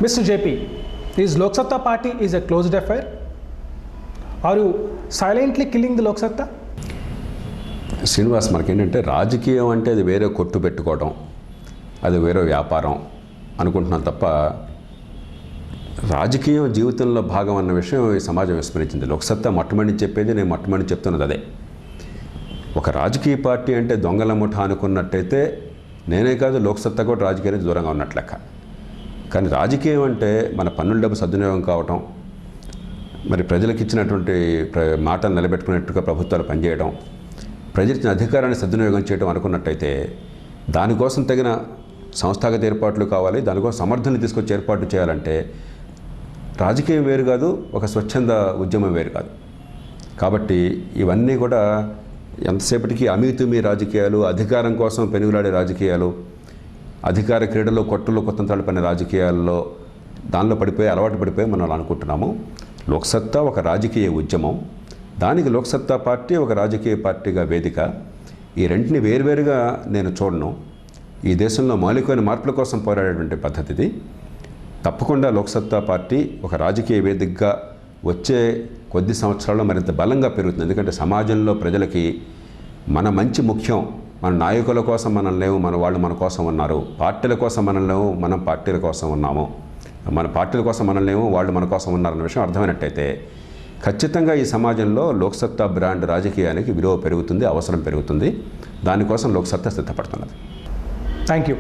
Mr. JP, is Lok Satta party is a closed affair? Are you silently killing the Lok Satta? Srinivas, మనకేంటంటే రాజకీయం అంటే అది వేరే కొట్టు పెట్టుకోవడం, అది వేరే వ్యాపారం అనుకుంటున్నాం తప్ప రాజకీయం జీవితంలో భాగం అన్న విషయం ఈ సమాజం విస్మరించింది. లోక్ సత్తా మొట్టమొదటి చెప్పేది, నేను మొట్టమొదటి చెప్తున్నది అదే. ఒక రాజకీయ పార్టీ అంటే దొంగల ముఠా అనుకున్నట్టయితే నేనే కాదు, లోక్ సత్తా కూడా రాజకీయానికి దూరంగా ఉన్నట్లు లెక్క. కానీ రాజకీయం అంటే మన పన్నుల డబ్బు సద్వినియోగం కావటం, మరి ప్రజలకు ఇచ్చినటువంటి మాటలు నిలబెట్టుకున్నట్టుగా ప్రభుత్వాలు పనిచేయడం, ప్రజలిచ్చిన అధికారాన్ని సద్వినియోగం చేయడం అనుకున్నట్టయితే దానికోసం తగిన సంస్థాగత ఏర్పాట్లు కావాలి. దానికోసం సమర్థనలు తీసుకొచ్చి ఏర్పాట్లు చేయాలంటే రాజకీయం వేరు కాదు, ఒక స్వచ్ఛంద ఉద్యమం వేరు కాదు. కాబట్టి ఇవన్నీ కూడా ఎంతసేపటికి అమీతుమీ రాజకీయాలు, అధికారం కోసం పెనుగులాడే రాజకీయాలు, అధికార క్రీడలో కొట్టులో కొత్తంతాళ్ళు పడిన రాజకీయాల్లో దానిలో పడిపోయి అలవాటు పడిపోయి మనం అనుకుంటున్నాము. లోక్ సత్తా ఒక రాజకీయ ఉద్యమం, దానికి లోక్ సత్తా పార్టీ ఒక రాజకీయ పార్టీగా వేదిక. ఈ రెంటిని వేరువేరుగా నేను చూడను. ఈ దేశంలో మౌలికమైన మార్పుల కోసం పోరాడేటువంటి పద్ధతి ఇది. తప్పకుండా లోక్ సత్తా పార్టీ ఒక రాజకీయ వేదికగా వచ్చే కొద్ది సంవత్సరాల్లో మరింత బలంగా పెరుగుతుంది. ఎందుకంటే సమాజంలో ప్రజలకి మన మంచి ముఖ్యం, మన నాయకుల కోసం మనం లేవు, మన వాళ్ళు మన కోసం ఉన్నారు. పార్టీల కోసం మనం లేవు, మనం పార్టీల కోసం ఉన్నాము. మన పార్టీల కోసం మనం లేవు, వాళ్ళు మన కోసం ఉన్నారన్న విషయం అర్థమైనట్టయితే ఖచ్చితంగా ఈ సమాజంలో లోక్ సత్తా బ్రాండ్ రాజకీయానికి విలువ పెరుగుతుంది, అవసరం పెరుగుతుంది. దానికోసం లోక్ సత్తా సిద్ధపడుతున్నది. Thank you.